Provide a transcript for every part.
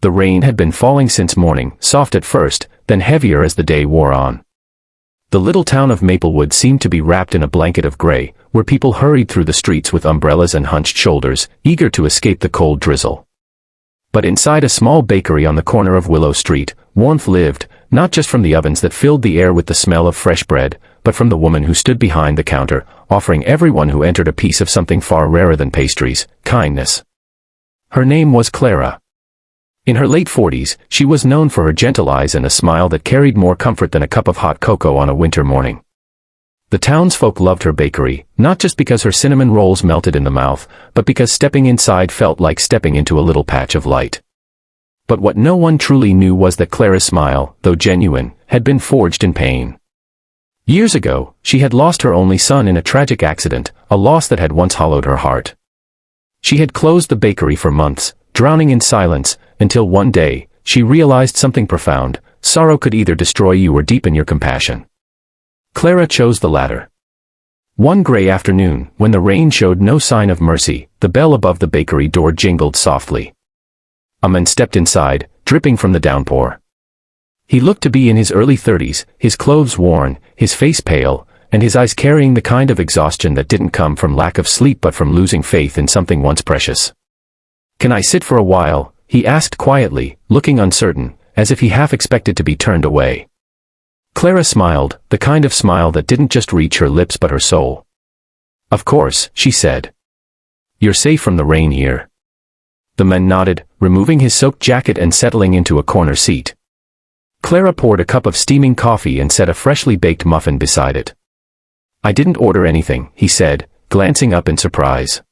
The rain had been falling since morning, soft at first, then heavier as the day wore on. The little town of Maplewood seemed to be wrapped in a blanket of gray, where people hurried through the streets with umbrellas and hunched shoulders, eager to escape the cold drizzle. But inside a small bakery on the corner of Willow Street, warmth lived, not just from the ovens that filled the air with the smell of fresh bread, but from the woman who stood behind the counter, offering everyone who entered a piece of something far rarer than pastries, kindness. Her name was Clara. In her late 40s, she was known for her gentle eyes and a smile that carried more comfort than a cup of hot cocoa on a winter morning. The townsfolk loved her bakery, not just because her cinnamon rolls melted in the mouth, but because stepping inside felt like stepping into a little patch of light. But what no one truly knew was that Clara's smile, though genuine, had been forged in pain. Years ago, she had lost her only son in a tragic accident, a loss that had once hollowed her heart. She had closed the bakery for months, drowning in silence, until one day, she realized something profound: sorrow could either destroy you or deepen your compassion. Clara chose the latter. One gray afternoon, when the rain showed no sign of mercy, the bell above the bakery door jingled softly. A man stepped inside, dripping from the downpour. He looked to be in his early 30s, his clothes worn, his face pale, and his eyes carrying the kind of exhaustion that didn't come from lack of sleep but from losing faith in something once precious. "Can I sit for a while?" he asked quietly, looking uncertain, as if he half expected to be turned away. Clara smiled, the kind of smile that didn't just reach her lips but her soul. "Of course," she said. "You're safe from the rain here." The man nodded, removing his soaked jacket and settling into a corner seat. Clara poured a cup of steaming coffee and set a freshly baked muffin beside it. "I didn't order anything," he said, glancing up in surprise.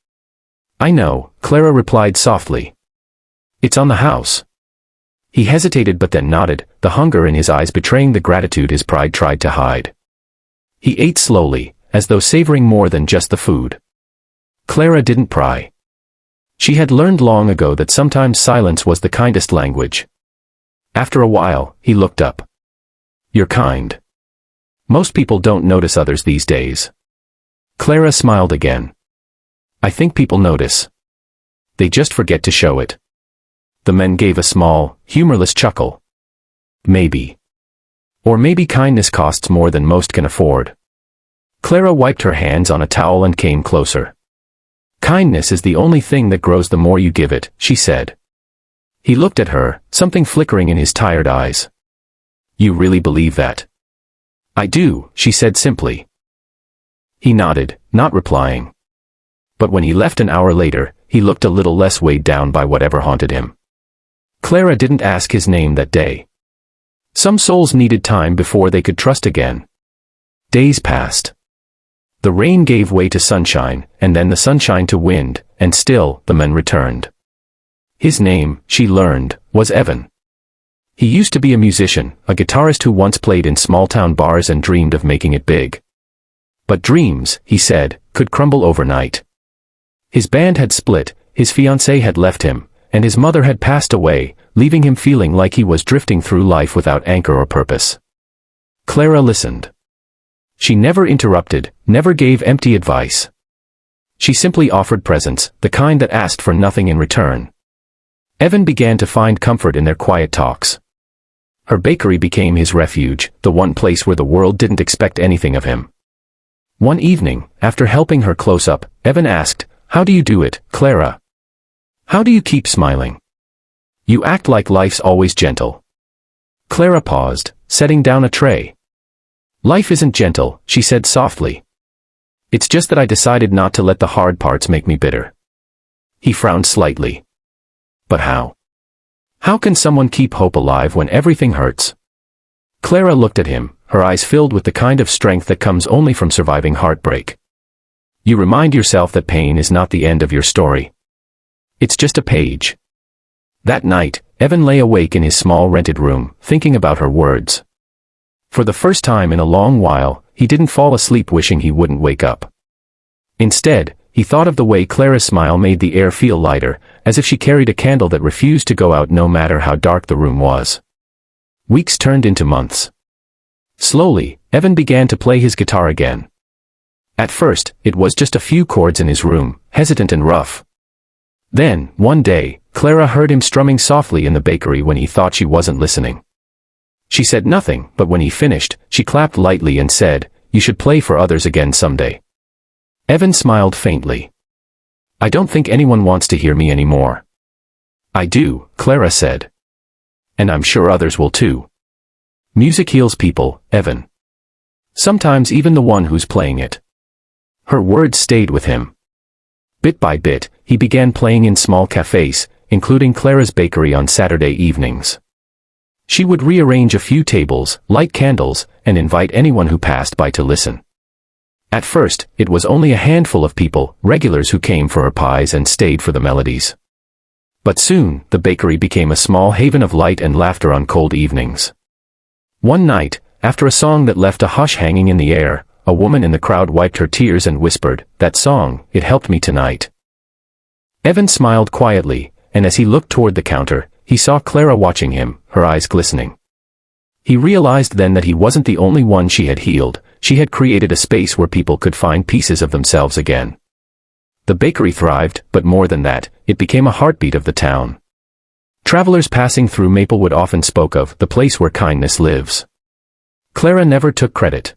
"I know," Clara replied softly. "It's on the house." He hesitated but then nodded, the hunger in his eyes betraying the gratitude his pride tried to hide. He ate slowly, as though savoring more than just the food. Clara didn't pry. She had learned long ago that sometimes silence was the kindest language. After a while, he looked up. "You're kind. Most people don't notice others these days." Clara smiled again. "I think people notice. They just forget to show it." The man gave a small, humorless chuckle. "Maybe. Or maybe kindness costs more than most can afford." Clara wiped her hands on a towel and came closer. "Kindness is the only thing that grows the more you give it," she said. He looked at her, something flickering in his tired eyes. "You really believe that?" "I do," she said simply. He nodded, not replying. But when he left an hour later, he looked a little less weighed down by whatever haunted him. Clara didn't ask his name that day. Some souls needed time before they could trust again. Days passed. The rain gave way to sunshine, and then the sunshine to wind, and still, the man returned. His name, she learned, was Evan. He used to be a musician, a guitarist who once played in small-town bars and dreamed of making it big. But dreams, he said, could crumble overnight. His band had split, his fiancée had left him, and his mother had passed away, leaving him feeling like he was drifting through life without anchor or purpose. Clara listened. She never interrupted, never gave empty advice. She simply offered presence, the kind that asked for nothing in return. Evan began to find comfort in their quiet talks. Her bakery became his refuge, the one place where the world didn't expect anything of him. One evening, after helping her close up, Evan asked, "How do you do it, Clara? How do you keep smiling? You act like life's always gentle." Clara paused, setting down a tray. "Life isn't gentle," she said softly. "It's just that I decided not to let the hard parts make me bitter." He frowned slightly. "But how? How can someone keep hope alive when everything hurts?" Clara looked at him, her eyes filled with the kind of strength that comes only from surviving heartbreak. "You remind yourself that pain is not the end of your story. It's just a page." That night, Evan lay awake in his small rented room, thinking about her words. For the first time in a long while, he didn't fall asleep wishing he wouldn't wake up. Instead, he thought of the way Clara's smile made the air feel lighter, as if she carried a candle that refused to go out no matter how dark the room was. Weeks turned into months. Slowly, Evan began to play his guitar again. At first, it was just a few chords in his room, hesitant and rough. Then, one day, Clara heard him strumming softly in the bakery when he thought she wasn't listening. She said nothing, but when he finished, she clapped lightly and said, "You should play for others again someday." Evan smiled faintly. "I don't think anyone wants to hear me anymore." "I do," Clara said. "And I'm sure others will too. Music heals people, Evan. Sometimes even the one who's playing it." Her words stayed with him. Bit by bit, he began playing in small cafes, including Clara's bakery on Saturday evenings. She would rearrange a few tables, light candles, and invite anyone who passed by to listen. At first, it was only a handful of people, regulars who came for her pies and stayed for the melodies. But soon, the bakery became a small haven of light and laughter on cold evenings. One night, after a song that left a hush hanging in the air, a woman in the crowd wiped her tears and whispered, "That song, it helped me tonight." Evan smiled quietly, and as he looked toward the counter, he saw Clara watching him, her eyes glistening. He realized then that he wasn't the only one she had healed. She had created a space where people could find pieces of themselves again. The bakery thrived, but more than that, it became a heartbeat of the town. Travelers passing through Maplewood often spoke of the place where kindness lives. Clara never took credit.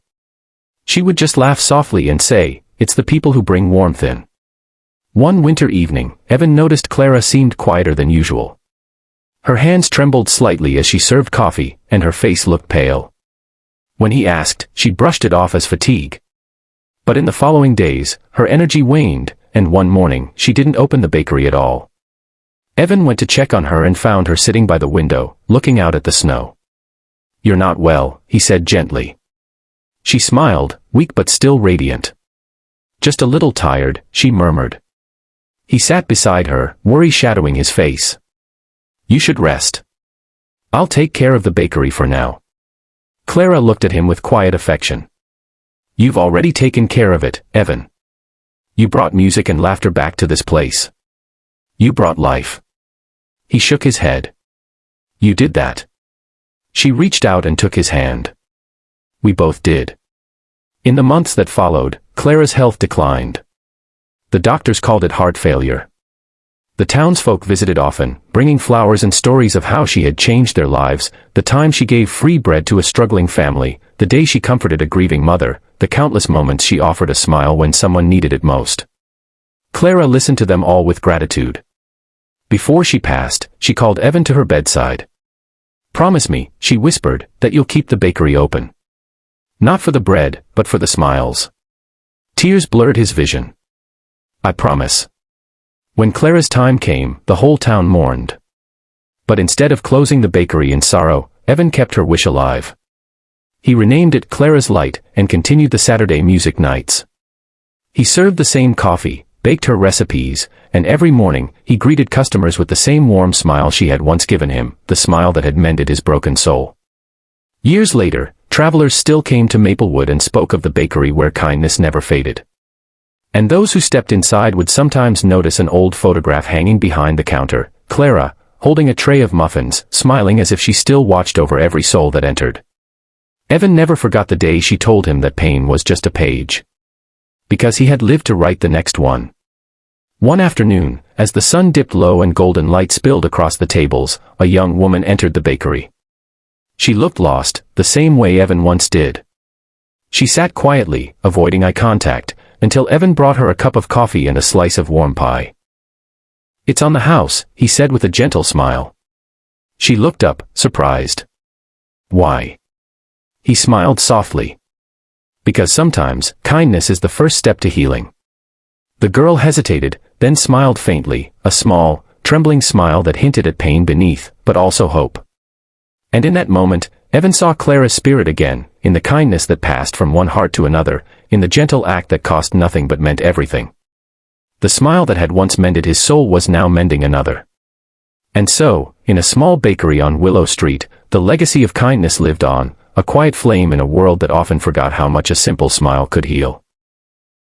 She would just laugh softly and say, "It's the people who bring warmth in." One winter evening, Evan noticed Clara seemed quieter than usual. Her hands trembled slightly as she served coffee, and her face looked pale. When he asked, she brushed it off as fatigue. But in the following days, her energy waned, and one morning, she didn't open the bakery at all. Evan went to check on her and found her sitting by the window, looking out at the snow. "You're not well," he said gently. She smiled, weak but still radiant. "Just a little tired," she murmured. He sat beside her, worry shadowing his face. "You should rest. I'll take care of the bakery for now." Clara looked at him with quiet affection. "You've already taken care of it, Evan. You brought music and laughter back to this place. You brought life." He shook his head. "You did that." She reached out and took his hand. "We both did." In the months that followed, Clara's health declined. The doctors called it heart failure. The townsfolk visited often, bringing flowers and stories of how she had changed their lives, the time she gave free bread to a struggling family, the day she comforted a grieving mother, the countless moments she offered a smile when someone needed it most. Clara listened to them all with gratitude. Before she passed, she called Evan to her bedside. "Promise me," she whispered, "that you'll keep the bakery open. Not for the bread, but for the smiles." Tears blurred his vision. "I promise." When Clara's time came, the whole town mourned. But instead of closing the bakery in sorrow, Evan kept her wish alive. He renamed it Clara's Light and continued the Saturday music nights. He served the same coffee, baked her recipes, and every morning, he greeted customers with the same warm smile she had once given him, the smile that had mended his broken soul. Years later, travelers still came to Maplewood and spoke of the bakery where kindness never faded. And those who stepped inside would sometimes notice an old photograph hanging behind the counter, Clara, holding a tray of muffins, smiling as if she still watched over every soul that entered. Evan never forgot the day she told him that pain was just a page. Because he had lived to write the next one. One afternoon, as the sun dipped low and golden light spilled across the tables, a young woman entered the bakery. She looked lost, the same way Evan once did. She sat quietly, avoiding eye contact, until Evan brought her a cup of coffee and a slice of warm pie. "It's on the house," he said with a gentle smile. She looked up, surprised. "Why?" He smiled softly. "Because sometimes, kindness is the first step to healing." The girl hesitated, then smiled faintly, a small, trembling smile that hinted at pain beneath, but also hope. And in that moment, Evan saw Clara's spirit again, in the kindness that passed from one heart to another, in the gentle act that cost nothing but meant everything. The smile that had once mended his soul was now mending another. And so, in a small bakery on Willow Street, the legacy of kindness lived on, a quiet flame in a world that often forgot how much a simple smile could heal.